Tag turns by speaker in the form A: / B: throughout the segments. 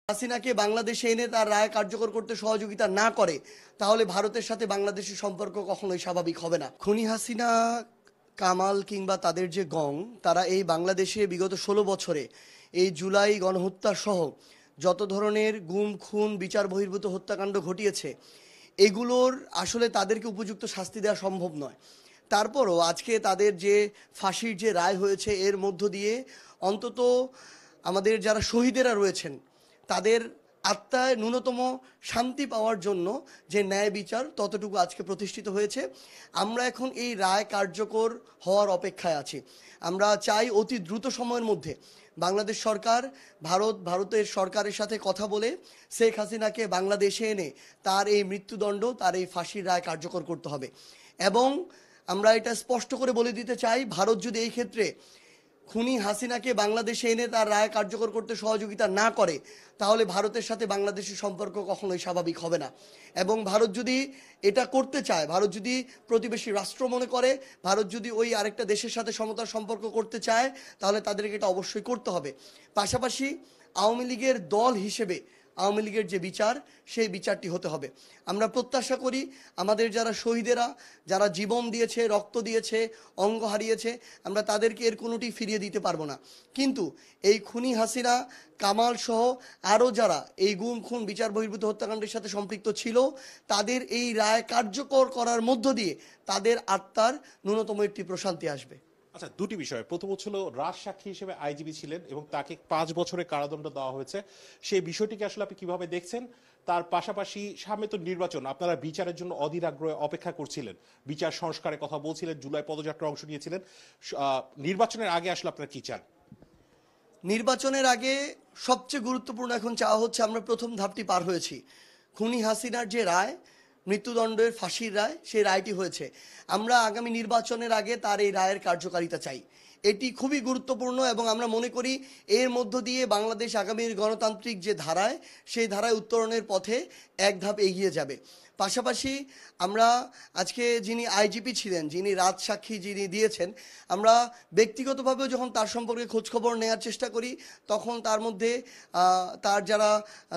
A: হাসিনাকে বাংলাদেশে এনে তার রায় কার্যকর করতে সহযোগিতা না করে তাহলে ভারতের সাথে বাংলাদেশের সম্পর্ক কখনোই স্বাভাবিক হবে না। খুনি হাসিনা, কামাল কিংবা তাদের যে গং, তারা এই বাংলাদেশে বিগত 16 বছরে এই জুলাই গণহত্যা সহ যত ধরনের গুম খুন বিচার বহির্ভূত হত্যাকাণ্ড ঘটিয়েছে, এগুলোর আসলে তাদেরকে উপযুক্ত শাস্তি দেওয়া সম্ভব নয়। তারপরও আজকে তাদের যে ফাঁসির যে রায় হয়েছে, এর মধ্য দিয়ে অন্তত আমাদের যারা শহীদেরা রয়েছেন তাদের আত্মায় ন্যূনতম শান্তি পাওয়ার জন্য যে ন্যায় বিচার, ততটুকু আজকে প্রতিষ্ঠিত হয়েছে। আমরা এখন এই রায় কার্যকর হওয়ার অপেক্ষায় আছি। আমরা চাই অতি দ্রুত সময়ের মধ্যে বাংলাদেশ সরকার ভারতের সরকারের সাথে কথা বলে শেখ হাসিনাকে বাংলাদেশে এনে তার এই মৃত্যুদণ্ড, তার এই ফাঁসির রায় কার্যকর করতে হবে। এবং আমরা এটা স্পষ্ট করে বলে দিতে চাই, ভারত যদি এই ক্ষেত্রে খুনি হাসিনাকে বাংলাদেশে এনে তার রায় কার্যকর করতে সহযোগিতা না করে তাহলে ভারতের সাথে বাংলাদেশের সম্পর্ক কখনোই স্বাভাবিক হবে না। এবং ভারত যদি এটা করতে চায়, ভারত যদি প্রতিবেশী রাষ্ট্র মনে করে, ভারত যদি ওই আরেকটা দেশের সাথে সমতার সম্পর্ক করতে চায়, তাহলে তাদেরকে এটা অবশ্যই করতে হবে। পাশাপাশি আওয়ামী লীগের দল হিসেবে আওয়ামী লীগের যে বিচার, সেই বিচারটি হতে হবে। আমরা প্রত্যাশা করি আমাদের যারা শহীদেরা, যারা জীবন দিয়েছে, রক্ত দিয়েছে, অঙ্গ হারিয়েছে, আমরা তাদেরকে এর কোনোটি ফিরিয়ে দিতে পারবো না। কিন্তু এই খুনি হাসিনা, কামাল সহ আরও যারা এই গুম খুন বিচার বহির্ভূত হত্যাকাণ্ডের সাথে সম্পৃক্ত ছিল, তাদের এই রায় কার্যকর করার মধ্য দিয়ে তাদের আত্মার ন্যূনতম একটি প্রশান্তি আসবে।
B: আচ্ছা, দুটি বিষয়। প্রথম হচ্ছিল, রাজসাক্ষী হিসেবে আইজিপি ছিলেন এবং তাকে 5 বছরের কারাদণ্ড দেওয়া হয়েছে, সেই বিষয়টিকে আসলে আপনি কিভাবে দেখছেন? তার পাশাপাশি সামনে তো নির্বাচন, আপনারা বিচারের জন্য অধীর আগ্রহে অপেক্ষা করছিলেন, বিচার সংস্কারের কথা বলছিলেন, জুলাই পদযাত্রা অংশ নিয়েছিলেন। নির্বাচনের আগে আসলে আপনারা কি চান?
A: নির্বাচনের আগে সবচেয়ে গুরুত্বপূর্ণ এখন চাওয়া হচ্ছে, আমরা প্রথম ধাপটি পার হয়েছি। খুনি হাসিনার যে রায়, মৃত্যুদণ্ডের ফাঁসির রায়, সেই রায়টি হয়েছে। আমরা আগামী নির্বাচনের আগে তার এই রায়ের কার্যকারিতা চাই। এটি খুবই গুরুত্বপূর্ণ এবং আমরা মনে করি এর মধ্য দিয়ে বাংলাদেশ আগামীর গণতান্ত্রিক যে ধারায়, সেই ধারায় উত্তরণের পথে এক ধাপ এগিয়ে যাবে। পাশাপাশি আমরা আজকে যিনি আইজিপি ছিলেন, যিনি রাজসাক্ষী যিনি দিয়েছেন, আমরা ব্যক্তিগতভাবেও যখন তার সম্পর্কে খোঁজখবর নেওয়ার চেষ্টা করি, তখন তার মধ্যে তার যারা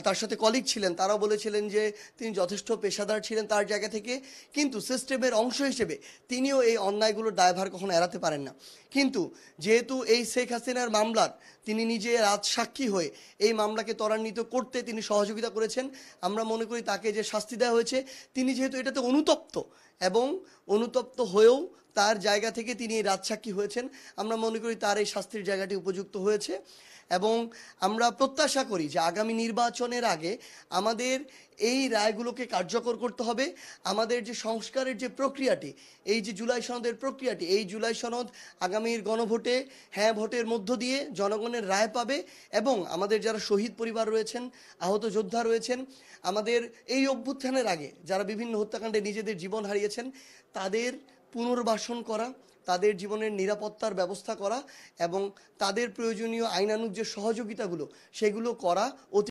A: তার সাথে কলিগ ছিলেন তারাও বলেছিলেন যে তিনি যথেষ্ট পেশাদার ছিলেন তার জায়গা থেকে, কিন্তু সিস্টেমের অংশ হিসেবে তিনিও এই অন্যায়গুলোর দায়ভার কখনো এড়াতে পারেন না। কিন্তু যেহেতু এই শেখ হাসিনার মামলার তিনি নিজে রাজসাক্ষী হয়ে এই মামলাকে ত্বরান্বিত করতে তিনি সহযোগিতা করেছেন, আমরা মনে করি তাকে যে শাস্তি দেওয়া হয়েছে, তিনি যেহেতু এটাতে অনুতপ্ত এবং অনুতপ্ত হয়েও তার জায়গা থেকে তিনি এই রাজসাক্ষী হয়েছেন, আমরা মনে করি তার এই শাস্তির জায়গাটি উপযুক্ত হয়েছে। এবং আমরা প্রত্যাশা করি যে আগামী নির্বাচনের আগে আমাদের এই রায়গুলোকে কার্যকর করতে হবে। আমাদের যে সংস্কারের যে প্রক্রিয়াটি, এই যে জুলাই সনদের প্রক্রিয়াটি, এই জুলাই সনদ আগামীর গণভোটে হ্যাঁ ভোটের মধ্য দিয়ে জনগণের রায় পাবে এবং আমাদের যারা শহীদ পরিবার রয়েছেন, আহত যোদ্ধা রয়েছেন, আমাদের এই অভ্যুত্থানের আগে যারা বিভিন্ন হত্যাকাণ্ডে নিজেদের জীবন হারিয়েছেন, তাদের পুনর্বাসন করা, তাদের জীবনের নিরাপত্তার ব্যবস্থা করা এবং তাদের প্রয়োজনীয় আইনানুগ যে সহযোগিতাগুলো, সেগুলো করা অতি